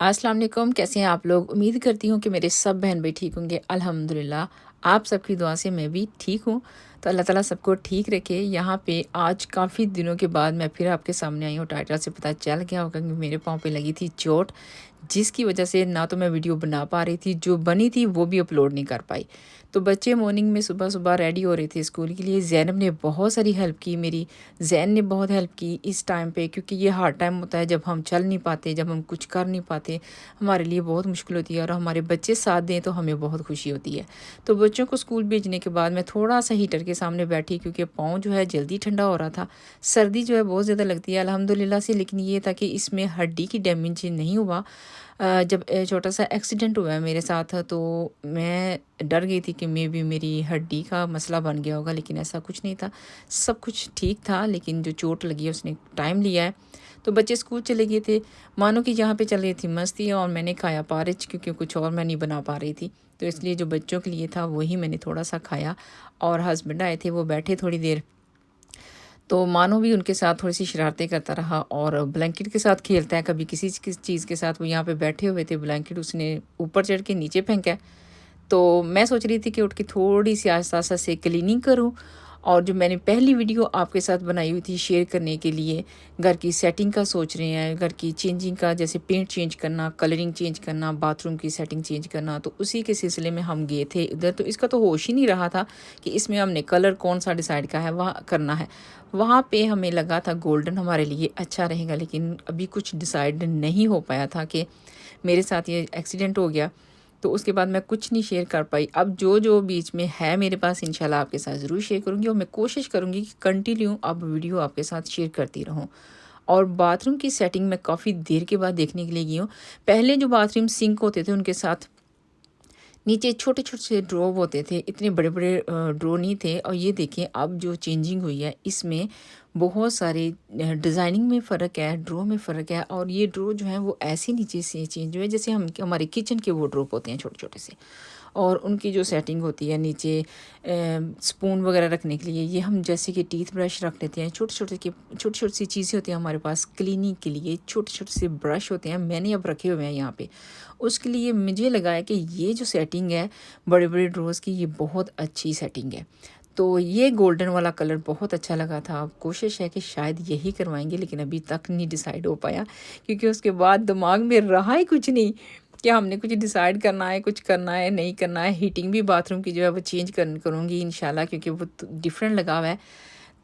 अस्सलाम वालेकुम, कैसे हैं आप लोग? उम्मीद करती हूँ कि मेरे सब बहन भाई ठीक होंगे। अल्हम्दुलिल्लाह, आप सबकी दुआ से मैं भी ठीक हूँ। तो अल्लाह ताला सबको ठीक रखे। यहाँ पे आज काफ़ी दिनों के बाद मैं फिर आपके सामने आई हूँ। टाइटल से पता चल गया होगा कि मेरे पाँव पे लगी थी चोट, जिसकी वजह से ना तो मैं वीडियो बना पा रही थी, जो बनी थी वो भी अपलोड नहीं कर पाई। तो बच्चे मॉर्निंग में सुबह-सुबह रेडी हो रहे थे स्कूल के लिए। ज़ैनब ने बहुत सारी हेल्प की मेरी, ज़ैन ने बहुत हेल्प की इस टाइम पे, क्योंकि ये हार्ड टाइम होता है जब हम चल नहीं पाते, जब हम कुछ कर नहीं पाते, हमारे लिए बहुत मुश्किल होती है और हमारे बच्चे साथ दें तो हमें बहुत खुशी होती है। तो बच्चों को स्कूल भेजने के बाद मैं थोड़ा-सा हीटर के सामने बैठी, क्योंकि पाँव जो है जल्दी ठंडा हो रहा था। सर्दी जो है बहुत ज़्यादा लगती है अल्हम्दुलिल्लाह से, लेकिन ये था कि इसमें हड्डी की डैमेज नहीं हुआ। जब छोटा-सा एक्सीडेंट हुआ है मेरे साथ, तो मैं डर गई थी कि मेबी मेरी हड्डी का मसला बन गया होगा, लेकिन ऐसा कुछ नहीं था। सब कुछ ठीक था, लेकिन जो चोट लगी है उसने टाइम लिया है। तो बच्चे स्कूल चले गए थे, मानो कि यहाँ पे चल रही थी मस्ती, और मैंने खाया पारिच, क्योंकि कुछ और मैं नहीं बना पा रही थी। तो इसलिए जो बच्चों के लिए था वही मैंने थोड़ा-सा खाया, और हस्बैंड आए थे, वो बैठे थोड़ी देर। तो मानो भी उनके साथ थोड़ी-सी शरारतें करता रहा और ब्लैंकेट के साथ खेलता है, कभी किसी चीज़ के साथ। वो यहाँ पे बैठे हुए थे, ब्लैंकेट उसने ऊपर चढ़ के नीचे फेंका है। तो मैं सोच रही थी कि उठ के थोड़ी-सी आस्ता-आस्ता से क्लीनिंग करूँ, और जो मैंने पहली वीडियो आपके साथ बनाई हुई थी शेयर करने के लिए, घर की सेटिंग का सोच रहे हैं, घर की चेंजिंग का, जैसे पेंट चेंज करना, कलरिंग चेंज करना, बाथरूम की सेटिंग चेंज करना, तो उसी के सिलसिले में हम गए थे उधर। तो इसका तो होश ही नहीं रहा था कि इसमें हमने कलर कौन-सा डिसाइड का है, वहाँ करना है। वहाँ पे हमें लगा था गोल्डन हमारे लिए अच्छा रहेगा, लेकिन अभी कुछ डिसाइड नहीं हो पाया था कि मेरे साथ ये एक्सीडेंट हो गया। तो उसके बाद मैं कुछ नहीं शेयर कर पाई। अब जो बीच में है मेरे पास, इंशाल्लाह आपके साथ ज़रूर शेयर करूँगी, और मैं कोशिश करूँगी कि कंटिन्यू अब वीडियो आपके साथ शेयर करती रहूँ। और बाथरूम की सेटिंग मैं काफ़ी देर के बाद देखने के लिए गई हूँ। पहले जो बाथरूम सिंक होते थे उनके साथ नीचे छोटे-छोटे से ड्रॉ होते थे, इतने बड़े-बड़े ड्रॉ नहीं थे। और ये देखिए अब जो चेंजिंग हुई है इसमें बहुत सारे डिज़ाइनिंग में फ़र्क है, ड्रॉ में फ़र्क है, और ये ड्रॉ जो हैं वो ऐसे नीचे से चेंज हुए जैसे हम हमारे किचन के वार्डरोब होते हैं छोटे-छोटे से। और उनकी जो सेटिंग होती है नीचे स्पून वगैरह रखने के लिए, ये हम जैसे कि टीथ ब्रश रख लेते हैं, छोटी-छोटी सी चीज़ें होती हैं हमारे पास क्लीनिंग के लिए, छोटे-छोटे से ब्रश होते हैं, मैंने अब रखे हुए हैं यहाँ पे। उसके लिए मुझे लगा है कि ये जो सेटिंग है बड़े-बड़े ड्रॉज़ की, ये बहुत अच्छी सेटिंग है। तो ये गोल्डन वाला कलर बहुत अच्छा लगा था। अब कोशिश है कि शायद यही करवाएँगे, लेकिन अभी तक नहीं डिसाइड हो पाया, क्योंकि उसके बाद दिमाग में रहा ही कुछ नहीं कि हमने कुछ डिसाइड करना है, कुछ करना है, नहीं करना है। हीटिंग भी बाथरूम की जो है वो चेंज करूँगी इंशाल्लाह, क्योंकि वो तो डिफरेंट लगा हुआ है।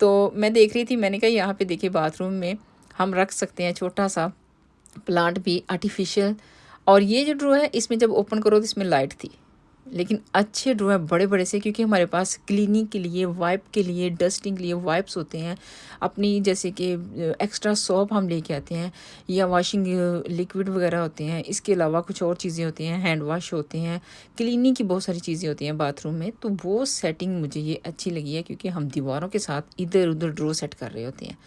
तो मैं देख रही थी, मैंने कहा यहाँ पे देखिए बाथरूम में हम रख सकते हैं छोटा-सा प्लांट भी आर्टिफ़िशियल। और ये जो ड्रॉ है इसमें जब ओपन करो तो इसमें लाइट थी, लेकिन अच्छे ड्रॉ है बड़े-बड़े से, क्योंकि हमारे पास क्लीनिंग के लिए, वाइप के लिए, डस्टिंग के लिए वाइप्स होते हैं अपनी, जैसे कि एक्स्ट्रा सोप हम लेके आते हैं, या वॉशिंग लिक्विड वगैरह होते हैं। इसके अलावा कुछ और चीज़ें होती हैं, हैंड वॉश होते हैं, क्लीनिंग की बहुत सारी चीज़ें होती हैं बाथरूम में। तो वो सेटिंग मुझे ये अच्छी लगी है, क्योंकि हम दीवारों के साथ इधर-उधर ड्रॉ सेट कर रहे होते हैं।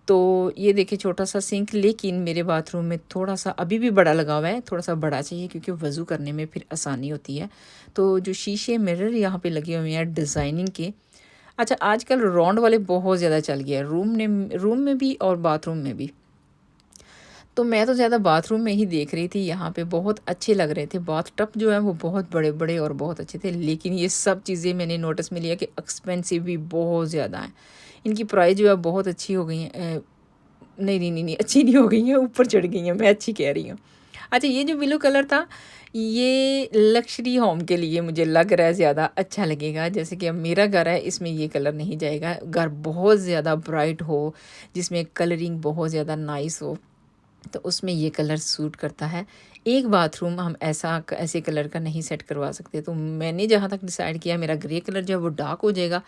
तो ये देखिए छोटा-सा सिंक, लेकिन मेरे बाथरूम में थोड़ा-सा अभी भी बड़ा लगा हुआ है, थोड़ा-सा बड़ा चाहिए, क्योंकि वज़ू करने में फिर आसानी होती है। तो जो शीशे मिरर यहाँ पे लगे हुए हैं डिज़ाइनिंग के। अच्छा, आजकल राउंड वाले बहुत ज़्यादा चल गया है, रूम में भी और बाथरूम में भी। तो मैं तो ज़्यादा बाथरूम में ही देख रही थी, यहाँ पे बहुत अच्छे लग रहे थे। बाथ टब जो है वो बहुत बड़े-बड़े और बहुत अच्छे थे, लेकिन ये सब चीज़ें मैंने नोटिस में लिया कि एक्सपेंसिव भी बहुत ज़्यादा हैं। इनकी प्राइस जो है बहुत अच्छी हो गई हैं। नहीं, अच्छी नहीं हो गई हैं, ऊपर चढ़ गई हैं, मैं अच्छी कह रही हूँ। अच्छा, ये जो ब्लू कलर था, ये लक्ज़री होम के लिए मुझे लग रहा है ज़्यादा अच्छा लगेगा। जैसे कि अब मेरा घर है, इसमें ये कलर नहीं जाएगा। घर बहुत ज़्यादा ब्राइट हो, जिसमें कलरिंग बहुत ज़्यादा नाइस हो, तो उसमें ये कलर सूट करता है। एक बाथरूम हम ऐसे कलर का नहीं सेट करवा सकते, तो मैंने जहाँ तक डिसाइड किया, मेरा ग्रे कलर जो है वो डार्क हो जाएगा,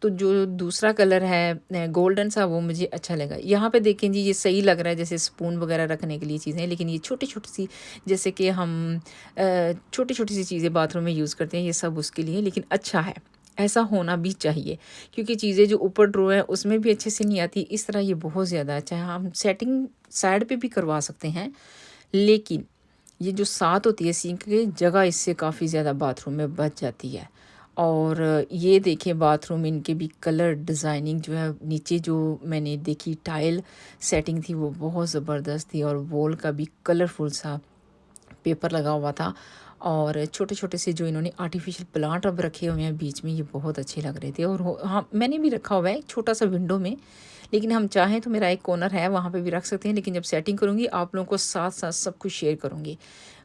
तो जो दूसरा कलर है गोल्डन सा, वो मुझे अच्छा लगा। यहाँ पे देखें जी, ये सही लग रहा है जैसे स्पून वगैरह रखने के लिए चीज़ें, लेकिन ये छोटी-छोटी सी, जैसे कि हम छोटी-छोटी सी चीज़ें बाथरूम में यूज़ करते हैं, ये सब उसके लिए, लेकिन अच्छा है। ऐसा होना भी चाहिए, क्योंकि चीज़ें जो ऊपर ड्रॉ है उसमें भी अच्छे से नहीं आती, इस तरह ये बहुत ज़्यादा अच्छा है। हम सेटिंग साइड पे भी करवा सकते हैं, लेकिन ये जो साथ होती है सिंक की जगह, इससे काफ़ी ज़्यादा बाथरूम में बच जाती है। और ये देखिए बाथरूम, इनके भी कलर डिज़ाइनिंग जो है, नीचे जो मैंने देखी टाइल सेटिंग थी वो बहुत ज़बरदस्त थी, और वॉल का भी कलरफुल सा पेपर लगा हुआ था और छोटे-छोटे से जो इन्होंने आर्टिफ़िशियल प्लांट अब रखे हुए हैं बीच में, ये बहुत अच्छे लग रहे थे। और हाँ, मैंने भी रखा हुआ है एक छोटा-सा विंडो में, लेकिन हम चाहें तो मेरा एक कॉर्नर है वहाँ पे भी रख सकते हैं, लेकिन जब सेटिंग करूँगी आप लोगों को साथ-साथ सब कुछ शेयर करूँगी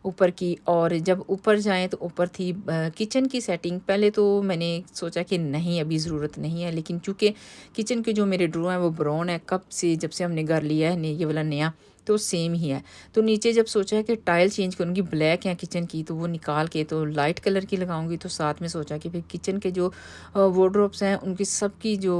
ऊपर की। और जब ऊपर जाएँ तो ऊपर थी किचन की सेटिंग। पहले तो मैंने सोचा कि नहीं अभी ज़रूरत नहीं है, लेकिन चूँकि किचन के जो मेरे ड्रॉ हैं वो ब्राउन है, कब से जब से हमने घर लिया है ने ये वाला नया, तो सेम ही है। तो नीचे जब सोचा है कि टाइल चेंज करूँगी, ब्लैक है किचन की, तो वो निकाल के तो लाइट कलर की लगाऊँगी। तो साथ में सोचा कि फिर किचन के जो वार्डरोब्स हैं उनकी सबकी जो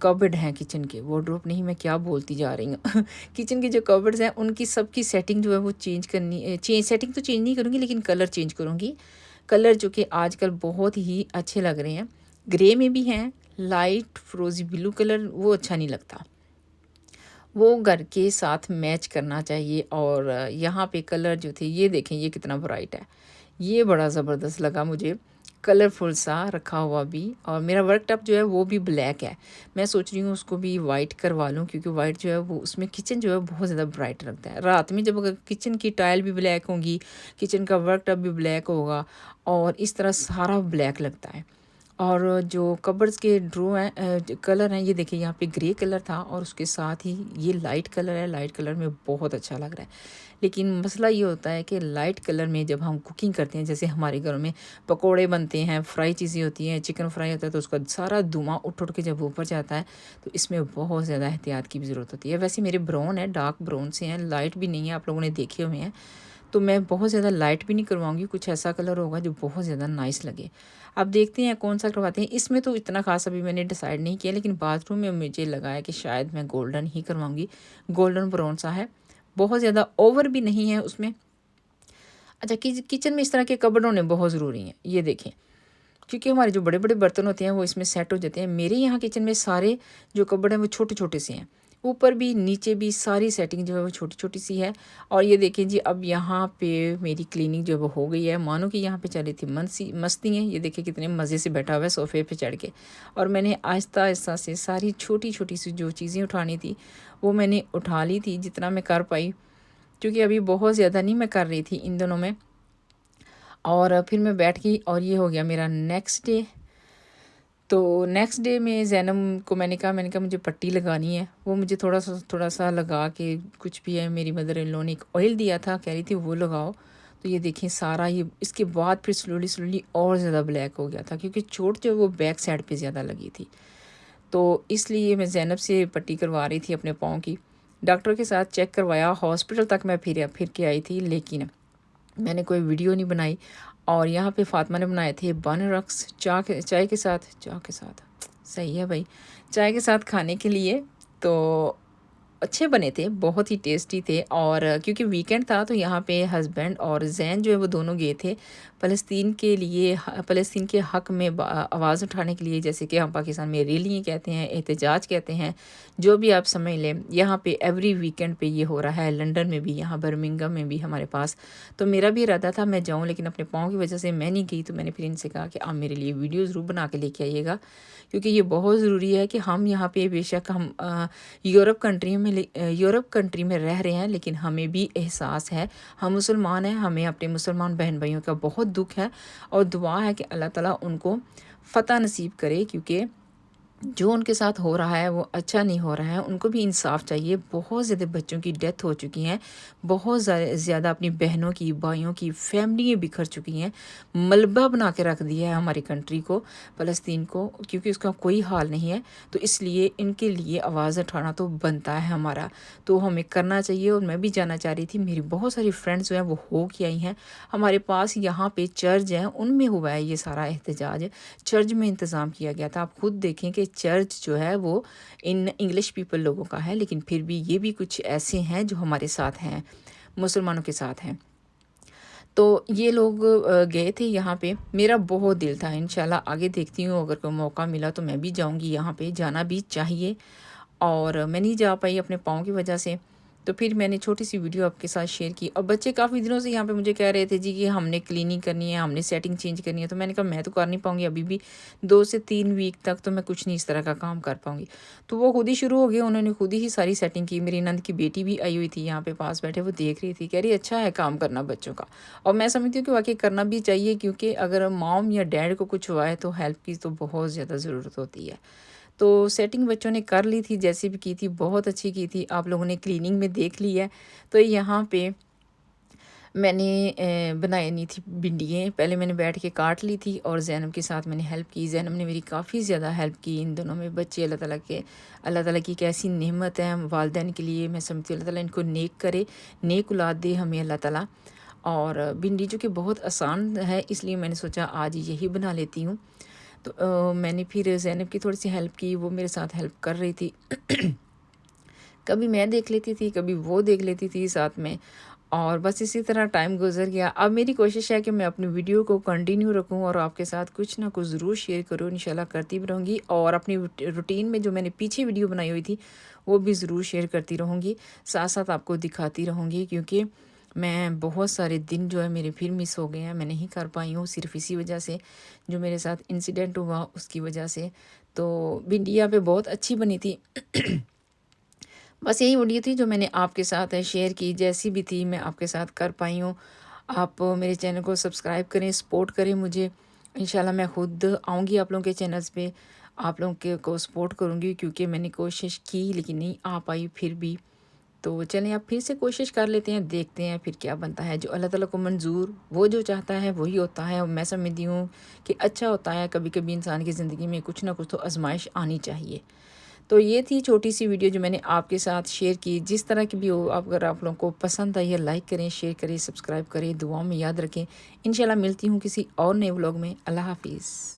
कबर्ड हैं, किचन के वार्डरोब नहीं, मैं क्या बोलती जा रही हूँ किचन के जो कबर्ड्स हैं उनकी सबकी सेटिंग जो है वो चेंज करनी, सेटिंग तो चेंज नहीं करूँगी लेकिन कलर चेंज करूँगी। कलर जो कि आजकल बहुत ही अच्छे लग रहे हैं, ग्रे में भी हैं, लाइट फ्रोज़ी ब्लू कलर वो अच्छा नहीं लगता, वो घर के साथ मैच करना चाहिए। और यहाँ पे कलर जो थे ये देखें, ये कितना ब्राइट है, ये बड़ा ज़बरदस्त लगा मुझे, कलरफुल सा रखा हुआ भी। और मेरा वर्क टब जो है वो भी ब्लैक है, मैं सोच रही हूँ उसको भी वाइट करवा लूँ, क्योंकि वाइट जो है वो उसमें किचन जो है बहुत ज़्यादा ब्राइट लगता है। रात में जब अगर किचन की टाइल भी ब्लैक होंगी, किचन का वर्क टब भी ब्लैक होगा और इस तरह सारा ब्लैक लगता है। और जो कबर्ड्स के ड्रो हैं जो कलर हैं, ये देखिए यहाँ पे ग्रे कलर था और उसके साथ ही ये लाइट कलर है, लाइट कलर में बहुत अच्छा लग रहा है। लेकिन मसला ये होता है कि लाइट कलर में जब हम कुकिंग करते हैं, जैसे हमारे घरों में पकोड़े बनते हैं, फ्राई चीज़ें होती हैं, चिकन फ्राई होता है, तो उसका सारा धुआं उठ उठ के जब ऊपर जाता है तो इसमें बहुत ज़्यादा एहतियात की भी ज़रूरत होती है। वैसे मेरे ब्राउन है, डार्क ब्राउन से हैं, लाइट भी नहीं है, आप लोगों ने देखे हुए हैं, तो मैं बहुत ज़्यादा लाइट भी नहीं करवाऊँगी, कुछ ऐसा कलर होगा जो बहुत ज़्यादा नाइस लगे। अब देखते हैं कौन सा करवाते हैं। इसमें तो इतना ख़ास अभी मैंने डिसाइड नहीं किया, लेकिन बाथरूम में मुझे लगा है कि शायद मैं गोल्डन ही करवाऊँगी, गोल्डन ब्राउन सा है, बहुत ज़्यादा ओवर भी नहीं है उसमें। अच्छा, किचन में इस तरह के कबर्ड होने बहुत ज़रूरी हैं, ये देखें, क्योंकि हमारे जो बड़े-बड़े बर्तन होते हैं वो इसमें सेट हो जाते हैं। मेरे यहाँ किचन में सारे जो कबर्ड हैं वो छोटे-छोटे से हैं, ऊपर भी नीचे भी सारी सेटिंग जो है वो छोटी-छोटी सी है। और ये देखें जी, अब यहाँ पे मेरी क्लीनिंग जो है वो हो गई है, मानो कि यहाँ पे चल रही थी मस्ती है। ये देखिए कितने मज़े से बैठा हुआ है सोफ़े पे चढ़ के, और मैंने आहिस्ता-आहिस्ता से सारी छोटी-छोटी सी जो चीज़ें उठानी थी वो मैंने उठा ली थी, जितना मैं कर पाई, क्योंकि अभी बहुत ज़्यादा नहीं मैं कर रही थी इन दिनों में। और फिर मैं बैठ गई और ये हो गया मेरा नेक्स्ट डे। तो नेक्स्ट डे में ज़ैनब को मैंने कहा मुझे पट्टी लगानी है। वो मुझे थोड़ा सा लगा के, कुछ भी है, मेरी मदर इन लॉ ने एक ऑयल दिया था, कह रही थी वो लगाओ। तो ये देखें सारा ये, इसके बाद फिर स्लोली और ज़्यादा ब्लैक हो गया था, क्योंकि चोट जो है वो बैक साइड पे ज़्यादा लगी थी। तो इसलिए मैं ज़ैनब से पट्टी करवा रही थी अपने पाँव की। डॉक्टर के साथ चेक करवाया, हॉस्पिटल तक मैं फिर के आई थी, लेकिन मैंने कोई वीडियो नहीं बनाई। और यहाँ पे फ़ातिमा ने बनाए थे बन रक्स चाय के साथ सही है भाई, चाय के साथ खाने के लिए। तो अच्छे बने थे, बहुत ही टेस्टी थे। और क्योंकि वीकेंड था तो यहाँ पे हस्बैंड और जैन जो है वो दोनों गए थे फ़लस्तीन के लिए, फ़लस्तीन के हक़ में आवाज़ उठाने के लिए, जैसे कि हम पाकिस्तान में रैली कहते हैं, एहतजाज कहते हैं, जो भी आप समझ लें। यहाँ पे एवरी वीकेंड पे ये हो रहा है, लंदन में भी, यहाँ बर्मिंघम में भी हमारे पास। तो मेरा भी इरादा था मैं जाऊँ, लेकिन अपने पाँव की वजह से मैं नहीं गई। तो मैंने फिर इनसे कहा कि आप मेरे लिए वीडियो ज़रूर बना के लेके आइएगा, क्योंकि ये बहुत ज़रूरी है कि हम यहाँ पे, बेशक हम यूरोप कंट्री में रह रहे हैं, लेकिन हमें भी एहसास है, हम मुसलमान हैं, हमें अपने मुसलमान बहन भाइयों का बहुत दुख है। और दुआ है कि अल्लाह ताला उनको फ़तह नसीब करे, क्योंकि जो उनके साथ हो रहा है वो अच्छा नहीं हो रहा है, उनको भी इंसाफ चाहिए। बहुत ज़्यादा बच्चों की डेथ हो चुकी हैं, बहुत ज़्यादा अपनी बहनों की, भाइयों की फैमिलियाँ बिखर चुकी हैं, मलबा बना के रख दिया है हमारी कंट्री को, फ़लस्तीन को, क्योंकि उसका कोई हाल नहीं है। तो इसलिए इनके लिए आवाज़ उठाना तो बनता है हमारा, तो हमें करना चाहिए। और मैं भी जाना चाह रही थी, मेरी बहुत सारी फ्रेंड्स जो हैं वो हो के आई हैं। हमारे पास यहाँ पे चर्च हैं, उनमें हुआ है ये सारा एहतजाज, चर्च में इंतज़ाम किया गया था। आप खुद देखें कि चर्च जो है वो इन इंग्लिश पीपल लोगों का है, लेकिन फिर भी ये भी कुछ ऐसे हैं जो हमारे साथ हैं, मुसलमानों के साथ हैं। तो ये लोग गए थे यहाँ पे, मेरा बहुत दिल था, इंशाल्लाह आगे देखती हूँ, अगर कोई मौका मिला तो मैं भी जाऊँगी, यहाँ पे जाना भी चाहिए। और मैं नहीं जा पाई अपने पाँव की वजह से। तो फिर मैंने छोटी-सी वीडियो आपके साथ शेयर की और बच्चे काफ़ी दिनों से यहाँ पे मुझे कह रहे थे जी कि हमने क्लीनिंग करनी है, हमने सेटिंग चेंज करनी है। तो मैंने कहा मैं तो कर नहीं पाऊँगी अभी भी 2 से 3 वीक तक तो मैं कुछ नहीं इस तरह का काम कर पाऊँगी। तो वो खुद ही शुरू हो गए, उन्होंने खुद ही सारी सेटिंग की। मेरी नंद की बेटी भी आई हुई थी यहाँ पे पास बैठे, वो देख रही थी, कह रही अच्छा है काम करना बच्चों का। और मैं समझती हूँ कि वाक़ई करना भी चाहिए, क्योंकि अगर मॉम या डैड को कुछ हुआ है तो हेल्प की तो बहुत ज़्यादा ज़रूरत होती है। तो सेटिंग बच्चों ने कर ली थी, जैसे भी की थी, बहुत अच्छी की थी। आप लोगों ने क्लीनिंग में देख ली है। तो यहाँ पे मैंने बनाई नहीं थी भिंडियाँ, पहले मैंने बैठ के काट ली थी और ज़ैनब के साथ मैंने हेल्प की। ज़ैनब ने मेरी काफ़ी ज़्यादा हेल्प की। इन दोनों में बच्चे अल्लाह ताला की कैसी नेमत है वालिदैन के लिए। मैं समझती हूँ अल्लाह ताला इनको नेक करे, नेक औलाद दे हमें अल्लाह ताला। और भिंडी जो कि बहुत आसान है, इसलिए मैंने सोचा आज यही बना लेती हूँ। तो मैंने फिर ज़ैनब की थोड़ी-सी हेल्प की, वो मेरे साथ हेल्प कर रही थी। कभी मैं देख लेती थी, कभी वो देख लेती थी साथ में, और बस इसी तरह टाइम गुज़र गया। अब मेरी कोशिश है कि मैं अपनी वीडियो को कंटिन्यू रखूँ और आपके साथ कुछ ना कुछ ज़रूर शेयर करूँ, इंशाल्लाह करती भी रहूँगी। और अपनी रूटीन में जो मैंने पीछे वीडियो बनाई हुई थी, वो भी ज़रूर शेयर करती रहूँगी। साथ-साथ आपको दिखाती रहूँगी, क्योंकि मैं बहुत सारे दिन जो है मेरे फिर मिस हो गए हैं, मैं नहीं कर पाई हूँ सिर्फ़ इसी वजह से, जो मेरे साथ इंसिडेंट हुआ उसकी वजह से। तो भिंडी यहाँ पे बहुत अच्छी बनी थी। बस यही वीडियो थी जो मैंने आपके साथ शेयर की, जैसी भी थी मैं आपके साथ कर पाई हूँ। आप मेरे चैनल को सब्सक्राइब करें, सपोर्ट करें मुझे। इंशाल्लाह मैं खुद आऊँगी आप लोगों के चैनल्स पे, आप लोगों के को सपोर्ट करूँगी, क्योंकि मैंने कोशिश की लेकिन नहीं आ पाई फिर भी। तो चलें अब फिर से कोशिश कर लेते हैं, देखते हैं फिर क्या बनता है। जो अल्लाह ताला को मंज़ूर, वो जो चाहता है वही होता है। और मैं समझती हूँ कि अच्छा होता है, कभी-कभी इंसान की ज़िंदगी में कुछ ना कुछ तो आज़माइश आनी चाहिए। तो ये थी छोटी-सी वीडियो जो मैंने आपके साथ शेयर की। जिस तरह की भी हो, अगर आप लोगों को पसंद आई है, लाइक करें, शेयर करें, सब्सक्राइब करें, दुआओं में याद रखें। इंशाल्लाह मिलती हूँ किसी और नए व्लॉग में। अल्लाह हाफ़िज़।